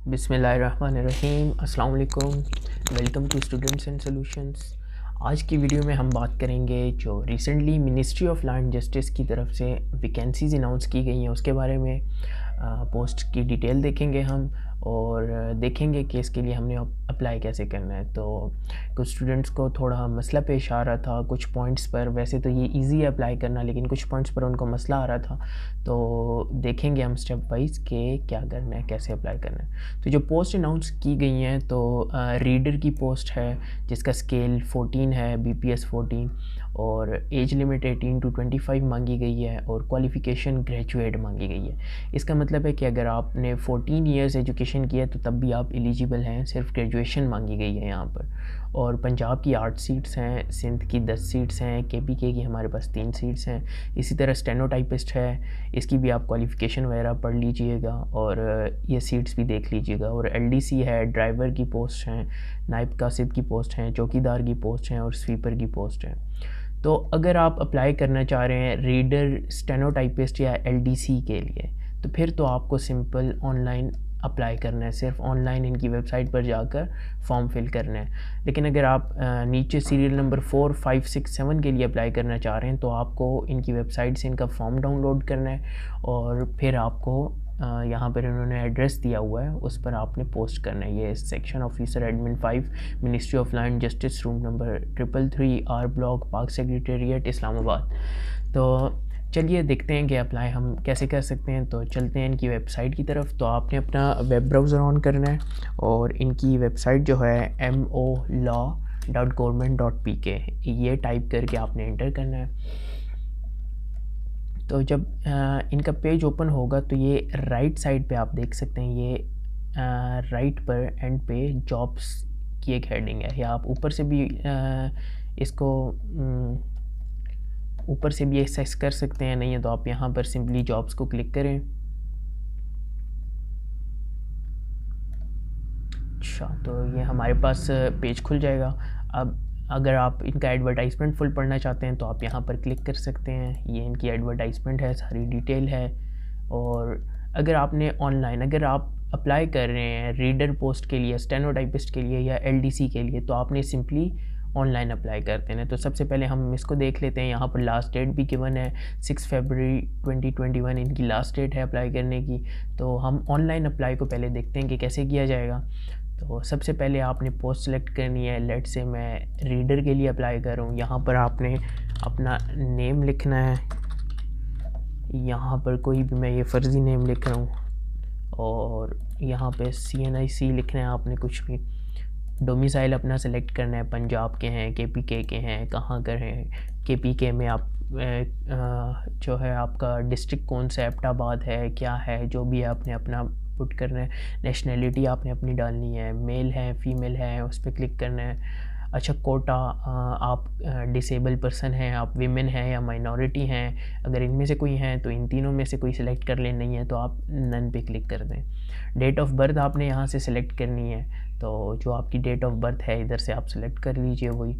बिस्मिल्लाहिर्रहमानिर्रहीम। अस्सलाम वालेकुम। Welcome to students and solutions. आज की वीडियो में हम बात करेंगे जो recently ministry of land justice की तरफ से वैकेंसीज़ अनाउंस की गई हैं उसके बारे में। पोस्ट की डिटेल देखेंगे हम और देखेंगे कि इसके लिए हमने अप्लाई कैसे करना है। तो कुछ स्टूडेंट्स को थोड़ा मसला पेश आ रहा था कुछ पॉइंट्स पर। वैसे तो ये इजी है अप्लाई करना, लेकिन कुछ पॉइंट्स पर उनको मसला आ रहा था। तो देखेंगे हम स्टेप वाइज के क्या करना है, कैसे अप्लाई करना है। तो जो पोस्ट अनाउंस की गई हैं तो रीडर की पोस्ट है जिसका स्केल 14 है, BPS 14, और एज लिमिट 18 to 25 मांगी गई है और क्वालिफ़िकेशन ग्रेजुएट मांगी गई है। इसका मतलब है कि अगर आपने 14 ईयर्स एजुकेशन किया तो तब भी आप एलिजिबल हैं, सिर्फ ग्रेजुएशन मांगी गई है यहाँ पर। और पंजाब की 8 सीट्स हैं, सिंध की 10 सीट्स हैं, KPK की हमारे पास 3 सीट्स हैं। इसी तरह स्टेनोटाइपिस्ट है, इसकी भी आप क्वालिफ़िकेशन वगैरह पढ़ लीजिएगा और ये सीट्स भी देख लीजिएगा। और LDC है, ड्राइवर की पोस्ट हैं, नायब कासिद की पोस्ट हैं, चौकीदार की पोस्ट हैं और स्वीपर की पोस्ट हैं। तो अगर आप अप्लाई करना चाह रहे हैं रीडर, स्टेनोटाइपिस्ट या LDC के लिए, तो फिर तो आपको सिंपल ऑनलाइन अप्लाई करना है, सिर्फ ऑनलाइन इनकी वेबसाइट पर जाकर फॉर्म फिल करना है। लेकिन अगर आप नीचे सीरियल नंबर 4, 5, 6, 7 के लिए अप्लाई करना चाह रहे हैं तो आपको इनकी वेबसाइट से इनका फॉर्म डाउनलोड करना है और फिर आपको यहाँ पर इन्होंने एड्रेस दिया हुआ है, उस पर आपने पोस्ट करना है। ये section officer admin 5, ministry of land justice, room number 333, R block, पाक सेक्रेटेरिएट, इस्लामाबाद। तो चलिए देखते हैं कि अप्लाई हम कैसे कर सकते हैं। तो चलते हैं इनकी वेबसाइट की तरफ। तो आपने अपना वेब ब्राउज़र ऑन करना है और इनकी वेबसाइट जो है molaw.government.pk, ये टाइप करके आपने एंटर करना है। तो जब इनका पेज ओपन होगा तो ये राइट साइड पे आप देख सकते हैं, ये राइट पर एंड पे जॉब्स की एक हेडिंग है। या आप ऊपर से भी इसको ऊपर से भी एक्सेस कर सकते हैं, नहीं है तो आप यहाँ पर सिंपली जॉब्स को क्लिक करें। अच्छा, तो ये हमारे पास पेज खुल जाएगा। अब अगर आप इनका एडवर्टाइजमेंट फुल पढ़ना चाहते हैं तो आप यहाँ पर क्लिक कर सकते हैं। ये इनकी एडवर्टाइजमेंट है, सारी डिटेल है। और अगर आपने ऑनलाइन, अगर आप अप्लाई कर रहे हैं रीडर पोस्ट के लिए, स्टेनोटाइपिस्ट के लिए या LDC के लिए, तो आपने सिंपली ऑनलाइन अप्लाई करते हैं। तो सबसे पहले हम इसको देख लेते हैं। यहाँ पर लास्ट डेट भी गिवन है, 6 फरवरी 2021 इनकी लास्ट डेट है अप्लाई करने की। तो हम ऑनलाइन अप्लाई को पहले देखते हैं कि कैसे किया जाएगा। तो सबसे पहले आपने पोस्ट सेलेक्ट करनी है। लेट से मैं रीडर के लिए अप्लाई कर रहा हूँ। यहाँ पर आपने अपना नेम लिखना है, यहाँ पर कोई भी, मैं ये फ़र्ज़ी नेम लिख रहा हूँ, और यहाँ पे CNIC लिखना है आपने कुछ भी। डोमिसाइल अपना सेलेक्ट करना है, पंजाब के हैं, KPK के हैं, कहाँ कर हैं। KPK में आप जो है आपका डिस्ट्रिक्ट कौन सा, एबटाबाद है, क्या है, जो भी है आपने अपना पुट करना है। नेशनैलिटी आपने अपनी डालनी है, मेल है, फीमेल है, उस पर क्लिक करना है। अच्छा, कोटा, आप डिसेबल पर्सन हैं, आप विमेन हैं या माइनॉरिटी हैं, अगर इनमें से कोई हैं तो इन तीनों में से कोई सिलेक्ट कर लें, नहीं है तो आप नन पे क्लिक कर दें। डेट ऑफ बर्थ आपने यहाँ से सिलेक्ट करनी है, तो जो आपकी डेट ऑफ बर्थ है इधर से आप सिलेक्ट कर लीजिए वही।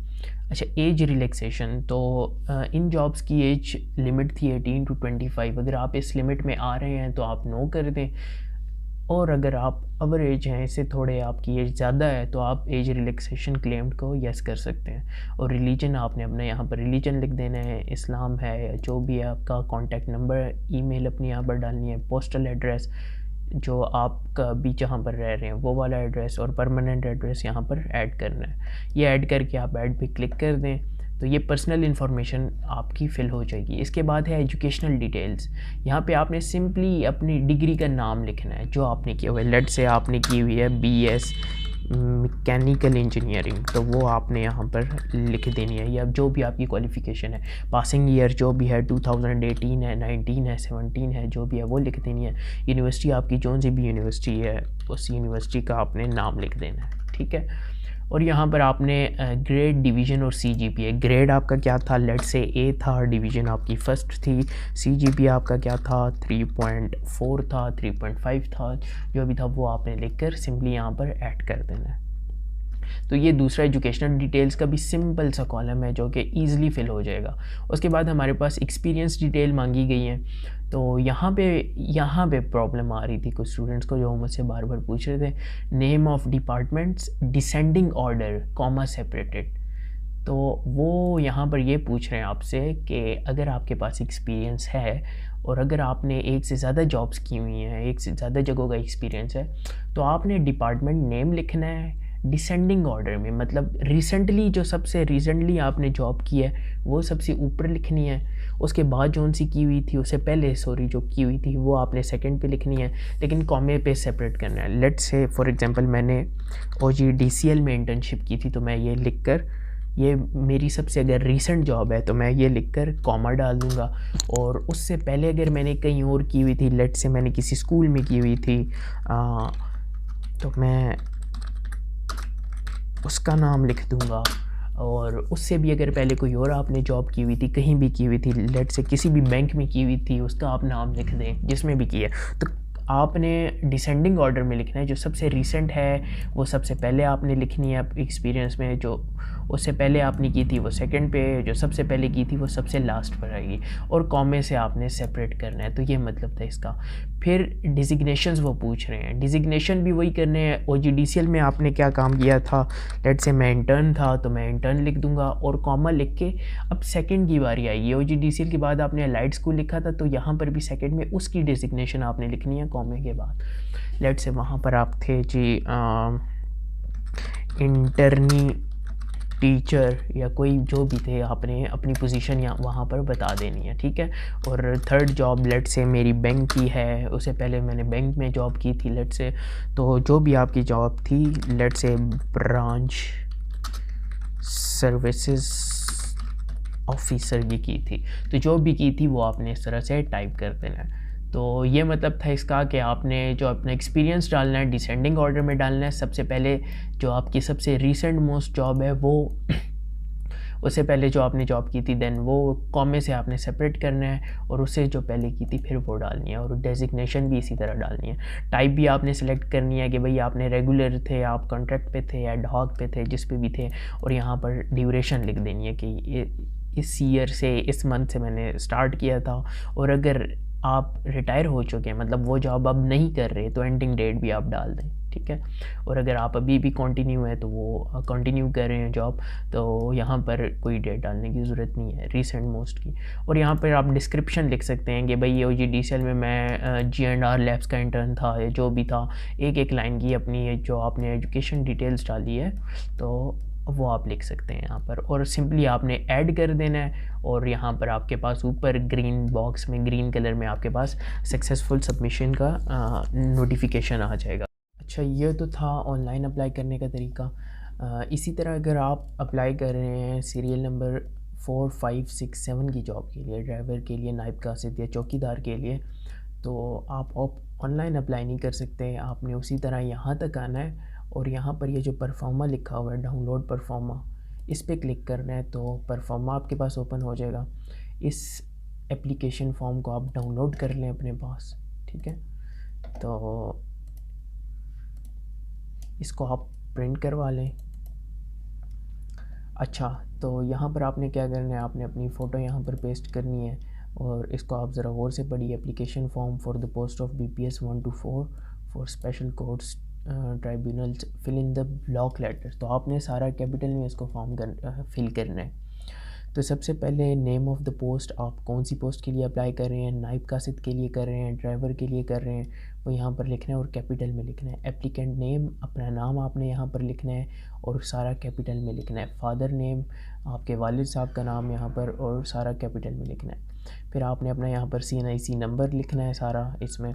अच्छा, एज रिलैक्सेशन, तो इन जॉब्स की एज लिमिट थी 18 to 25। अगर आप इस लिमिट में आ रहे हैं तो आप नो कर दें, और अगर आप अवर एज हैं, इससे थोड़े आपकी एज ज़्यादा है, तो आप एज रिलैक्सेशन क्लेम्ड को यस कर सकते हैं। और रिलीजन आपने अपना यहाँ पर रिलीजन लिख देना है, इस्लाम है या जो भी है आपका। कॉन्टैक्ट नंबर, ईमेल अपनी यहाँ पर डालनी है। पोस्टल एड्रेस, जो आपका भी जहाँ पर रह रहे हैं वो वाला एड्रेस, और परमानेंट एड्रेस यहाँ पर ऐड करना है। ये ऐड करके आप ऐड पे क्लिक कर दें तो ये पर्सनल इन्फॉर्मेशन आपकी फ़िल हो जाएगी। इसके बाद है एजुकेशनल डिटेल्स। यहाँ पे आपने सिंपली अपनी डिग्री का नाम लिखना है जो आपने किया हुआ है। लेट से आपने की हुई है BS मैकेनिकल इंजीनियरिंग, तो वो आपने यहाँ पर लिख देनी है, या जो भी आपकी क्वालिफ़िकेशन है। पासिंग ईयर जो भी है 2018 है, 19 है, 17 है, जो भी है वो लिख देनी है। यूनिवर्सिटी आपकी जो सी भी यूनिवर्सिटी है उस यूनिवर्सिटी का आपने नाम लिख देना है, ठीक है। और यहाँ पर आपने ग्रेड, डिवीज़न और CGPA। ग्रेड आपका क्या था, लेट से A था, डिवीज़न आपकी फर्स्ट थी, CGPA आपका क्या था, 3.4 था, 3.5 था, जो भी था वो आपने लिखकर सिंपली यहाँ पर ऐड कर देना है। तो ये दूसरा एजुकेशनल डिटेल्स का भी सिंपल सा कॉलम है जो कि ईज़िली फिल हो जाएगा। उसके बाद हमारे पास एक्सपीरियंस डिटेल मांगी गई है। तो यहाँ पे प्रॉब्लम आ रही थी कुछ स्टूडेंट्स को, जो मुझसे बार बार पूछ रहे थे, name of departments descending order comma separated. तो वो यहाँ पर ये पूछ रहे हैं आपसे कि अगर आपके पास एक्सपीरियंस है और अगर आपने एक से ज़्यादा जॉब्स की हुई हैं, एक से ज़्यादा जगहों का एक्सपीरियंस है, तो आपने डिपार्टमेंट नेम लिखना है डिसेंडिंग ऑर्डर में, मतलब रिसेंटली जो सबसे रिसेंटली आपने जॉब की है वो सबसे ऊपर लिखनी है। उसके बाद जो उनसी की हुई थी, उससे पहले सॉरी जो की हुई थी वो आपने सेकंड पे लिखनी है, लेकिन कॉमे पे सेपरेट करना है। लेट्स से फॉर एग्जांपल मैंने OGDCL में इंटर्नशिप की थी, तो मैं ये लिख कर, ये मेरी सबसे अगर रीसेंट जॉब है तो मैं ये लिखकर कॉमा डाल दूँगा। और उससे पहले अगर मैंने कहीं और की हुई थी, लेट से मैंने किसी स्कूल में की हुई थी, तो मैं उसका नाम लिख दूँगा। और उससे भी अगर पहले कोई और आपने जॉब की हुई थी, कहीं भी की हुई थी, लेट से किसी भी बैंक में की हुई थी, उसका आप नाम लिख दें जिसमें भी की है। तो आपने डिसेंडिंग ऑर्डर में लिखना है, जो सबसे रीसेंट है वो सबसे पहले आपने लिखनी है एक्सपीरियंस में, जो उससे पहले आपने की थी वो सेकंड पे, जो सबसे पहले की थी वो सबसे लास्ट पर आएगी, और कॉमे से आपने सेपरेट करना है। तो ये मतलब था इसका। फिर डिजिग्नेशंस वो पूछ रहे हैं, डिजिग्नेशन भी वही करने हैं। OGDCL में आपने क्या काम किया था, लेट से मैं इंटर्न था तो मैं इंटर्न लिख दूंगा और कॉमा लिख के अब सेकंड की बारी आएगी। OGDCL के बाद आपने अलाइड स्कूल लिखा था, तो यहाँ पर भी सेकंड में उसकी डिजिग्नेशन आपने लिखनी है कॉमे के बाद। लेट से वहाँ पर आप थे जी इंटर्नी टीचर या कोई जो भी थे, आपने अपनी पोजीशन यहाँ वहाँ पर बता देनी है, ठीक है। और थर्ड जॉब लेट से मेरी बैंक की है, उससे पहले मैंने बैंक में जॉब की थी लेट से। तो जो भी आपकी जॉब थी, लेट से ब्रांच सर्विसेज ऑफिसर की थी, तो जो भी की थी वो आपने इस तरह से टाइप कर देना है। तो ये मतलब था इसका कि आपने जो अपना एक्सपीरियंस डालना है डिसेंडिंग ऑर्डर में डालना है। सबसे पहले जो आपकी सबसे रीसेंट मोस्ट जॉब है वो उससे पहले जो आपने जॉब की थी देन वो कॉमे से आपने सेपरेट करना है, और उससे जो पहले की थी फिर वो डालनी है, और डेजिग्नेशन भी इसी तरह डालनी है। टाइप भी आपने सेलेक्ट करनी है कि भाई आपने रेगुलर थे, आप कॉन्ट्रैक्ट पे थे, एड हॉक पे थे, जिस पे भी थे। और यहाँ पर ड्यूरेशन लिख देनी है कि ये इस ईयर से, इस मंथ से मैंने स्टार्ट किया था। और अगर आप रिटायर हो चुके हैं, मतलब वो जॉब अब नहीं कर रहे, तो एंडिंग डेट भी आप डाल दें, ठीक है। और अगर आप अभी भी कंटिन्यू है तो वो कंटिन्यू कर रहे हैं जॉब, तो यहाँ पर कोई डेट डालने की ज़रूरत नहीं है रीसेंट मोस्ट की। और यहाँ पर आप डिस्क्रिप्शन लिख सकते हैं कि भाई OGDCL में मैं G&R लैब्स का इंटर्न था, या जो भी था, एक लाइन की अपनी जो आपने एजुकेशन डिटेल्स डाली है तो वो आप लिख सकते हैं यहाँ पर। और सिंपली आपने ऐड कर देना है, और यहाँ पर आपके पास ऊपर ग्रीन बॉक्स में ग्रीन कलर में आपके पास सक्सेसफुल सबमिशन का नोटिफिकेशन आ जाएगा। अच्छा, ये तो था ऑनलाइन अप्लाई करने का तरीका। इसी तरह अगर आप अप्लाई कर रहे हैं सीरियल नंबर 4, 5, 6, 7 की जॉब के लिए, ड्राइवर के लिए, नायब कासिद या चौकीदार के लिए, तो आप ऑनलाइन अप्लाई नहीं कर सकते। आपने उसी तरह यहाँ तक आना है, और यहाँ पर ये जो परफॉर्मा लिखा हुआ है, डाउनलोड परफॉर्मा, इस पर क्लिक करना है तो परफॉर्मा आपके पास ओपन हो जाएगा। इस एप्लीकेशन फॉर्म को आप डाउनलोड कर लें अपने पास, ठीक है। तो इसको आप प्रिंट करवा लें। अच्छा, तो यहाँ पर आपने क्या करना है, आपने अपनी फ़ोटो यहाँ पर पेस्ट करनी है, और इसको आप ज़रा गौर से पढ़िए। Application form for the post of BPS 1 to 4 for special courts tribunals fill in the block letter. तो आपने सारा कैपिटल में इसको फॉर्म फिल करना है। तो सबसे पहले नेम ऑफ़ द पोस्ट, आप कौन सी पोस्ट के लिए अप्लाई कर रहे हैं, नायब कासिद के लिए कर रहे हैं, ड्राइवर के लिए कर रहे हैं, वो यहाँ पर लिखना है और कैपिटल में लिखना है। एप्लीकेंट नेम, अपना नाम आपने यहाँ पर लिखना है और सारा कैपिटल में लिखना है। फादर नेम, आपके वालिद साहब का नाम यहाँ पर, और सारा कैपिटल में लिखना है। फिर आपने अपना यहाँ पर CNIC नंबर लिखना है सारा इसमें,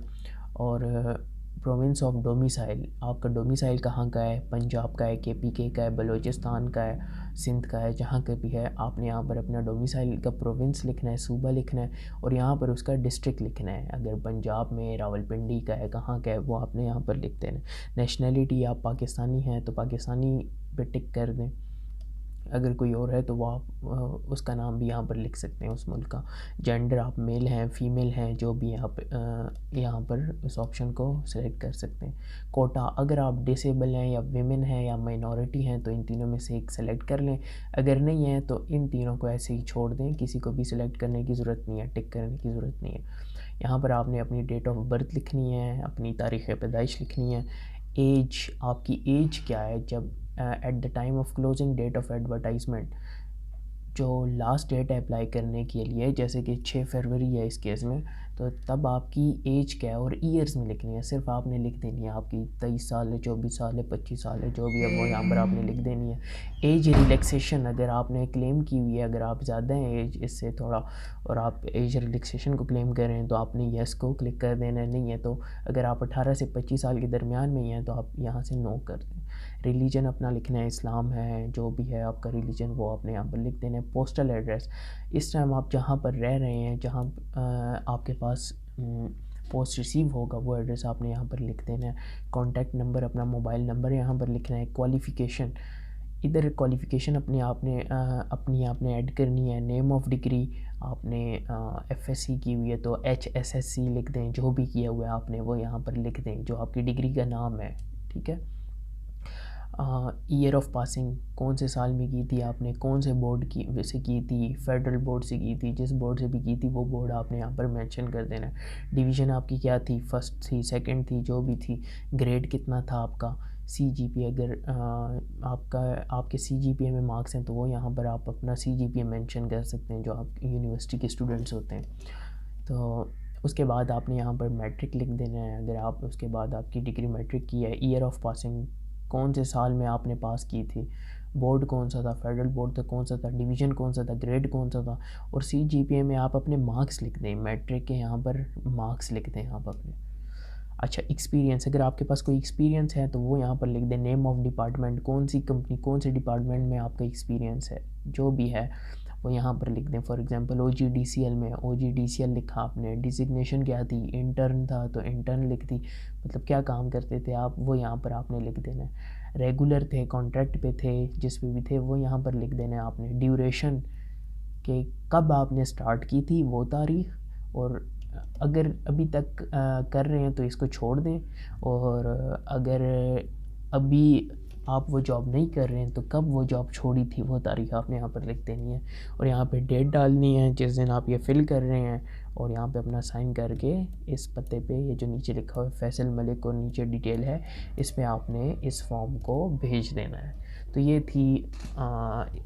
और प्रोविंस ऑफ डोमिसाइल, आपका डोमिसाइल कहाँ का है, पंजाब का है, KPK का है, बलूचिस्तान का है, सिंध का है, जहाँ का भी है, आपने यहाँ पर अपना डोमिसाइल का प्रोविंस लिखना है, सूबा लिखना है, और यहाँ पर उसका डिस्ट्रिक्ट लिखना है। अगर पंजाब में रावलपिंडी का है, कहाँ का है, वो आपने यहाँ पर लिख देना है। नेशनलिटी, आप पाकिस्तानी हैं तो पाकिस्तानी पे टिक कर दें। अगर कोई और है तो वो आप उसका नाम भी यहाँ पर लिख सकते हैं उस मुल्क का। जेंडर आप मेल हैं फ़ीमेल हैं, जो भी आप यहाँ पर इस ऑप्शन को सिलेक्ट कर सकते हैं। कोटा, अगर आप डिसेबल हैं या विमेन हैं या माइनॉरिटी हैं तो इन तीनों में से एक सेलेक्ट कर लें। अगर नहीं है तो इन तीनों को ऐसे ही छोड़ दें, किसी को भी सिलेक्ट करने की ज़रूरत नहीं है, टिक करने की ज़रूरत नहीं है। यहाँ पर आपने अपनी डेट ऑफ बर्थ लिखनी है, अपनी तारीख़ पैदाइश लिखनी है। एज, आपकी एज क्या है जब at the time of closing date of advertisement, जो लास्ट डेट है अप्लाई करने के लिए, जैसे कि 6 फरवरी है इस केस में, तो तब आपकी एज क्या है और ईयर्स में लिखनी है। सिर्फ आपने लिख देनी है आपकी 23 साल है, 24 साल है, 25 साल है, जो भी है वो यहाँ पर आपने लिख देनी है। एज रिलैक्सेशन अगर आपने क्लेम की हुई है, अगर आप ज़्यादा हैं एज इससे थोड़ा और आप एज रिलैक्सेशन को क्लेम कर रहे हैं तो आपने येस को क्लिक कर देना है। नहीं है तो अगर आप 18 से 25 साल के दरमियान में ही हैं तो आप यहाँ से नो कर दें। रिलीजन अपना लिखना है, इस्लाम है, जो भी है आपका रिलीजन वो आपने यहाँ पर लिख देना है। पोस्टल एड्रेस, इस टाइम आप जहाँ पर रह रहे हैं, जहाँ आपके पास पोस्ट रिसीव होगा वो एड्रेस आपने यहाँ पर लिख देना है। कॉन्टैक्ट नंबर, अपना मोबाइल नंबर यहाँ पर लिखना है। क्वालिफ़िकेशन, इधर क्वालिफ़िकेशन अपनी आपने ऐड करनी है। नेम ऑफ डिग्री आपने एफएससी की हुई है तो HSSC लिख दें, जो भी किया हुआ है आपने वो यहाँ पर लिख दें, जो आपकी डिग्री का नाम है, ठीक है। ईयर ऑफ पासिंग, कौन से साल में की थी आपने, कौन से बोर्ड की से की थी, फेडरल बोर्ड से की थी, जिस बोर्ड से भी की थी वो बोर्ड आपने यहाँ पर मेंशन कर देना है। डिवीज़न आपकी क्या थी, फर्स्ट थी, सेकंड थी, जो भी थी। ग्रेड कितना था आपका। CGPA, अगर आपके CGPA में मार्क्स हैं तो वो यहाँ पर आप अपना CGPA मेंशन कर सकते हैं, जो आप यूनिवर्सिटी के स्टूडेंट्स होते हैं। तो उसके बाद आपने यहाँ पर मैट्रिक लिख देना है, अगर आप उसके बाद आपकी डिग्री मैट्रिक की है। ईयर ऑफ पासिंग, कौन से साल में आपने पास की थी, बोर्ड कौन सा था, फेडरल बोर्ड था कौन सा था, डिवीज़न कौन सा था, ग्रेड कौन सा था। और CGPA में आप अपने मार्क्स लिख दें, मैट्रिक के यहाँ पर मार्क्स लिख दें आप अपने। अच्छा, एक्सपीरियंस, अगर आपके पास कोई एक्सपीरियंस है तो वो यहाँ पर लिख दें। नेम ऑफ डिपार्टमेंट, कौन सी कंपनी, कौन से डिपार्टमेंट में आपका एक्सपीरियंस है, जो भी है वो यहाँ पर लिख दें। फॉर एग्जांपल OGDCL में OGDCL लिखा आपने। डिजिग्नेशन क्या थी, इंटर्न था तो इंटर्न लिख दी, मतलब क्या काम करते थे आप, वो यहाँ पर आपने लिख देना है। रेगुलर थे, कॉन्ट्रैक्ट पे थे, जिस पे भी थे वो यहाँ पर लिख देना है आपने। ड्यूरेशन कि कब आपने स्टार्ट की थी वो तारीख़, और अगर अभी तक कर रहे हैं तो इसको छोड़ दें, और अगर अभी आप वो जॉब नहीं कर रहे हैं तो कब वो जॉब छोड़ी थी वो तारीख़ आपने यहाँ पर लिख देनी है। और यहाँ पे डेट डालनी है जिस दिन आप ये फ़िल कर रहे हैं, और यहाँ पे अपना साइन करके इस पते पे, ये जो नीचे लिखा हुआ है फैसल मलिक और नीचे डिटेल है, इस पे आपने इस फॉर्म को भेज देना है। तो ये थी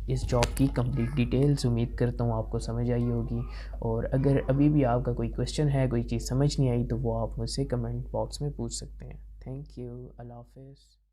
इस जॉब की कंप्लीट डिटेल्स। उम्मीद करता हूँ आपको समझ आई होगी, और अगर अभी भी आपका कोई क्वेश्चन है, कोई चीज़ समझ नहीं आई तो वो आप मुझसे कमेंट बॉक्स में पूछ सकते हैं। थैंक यू, अल्लाह हाफ़िज़।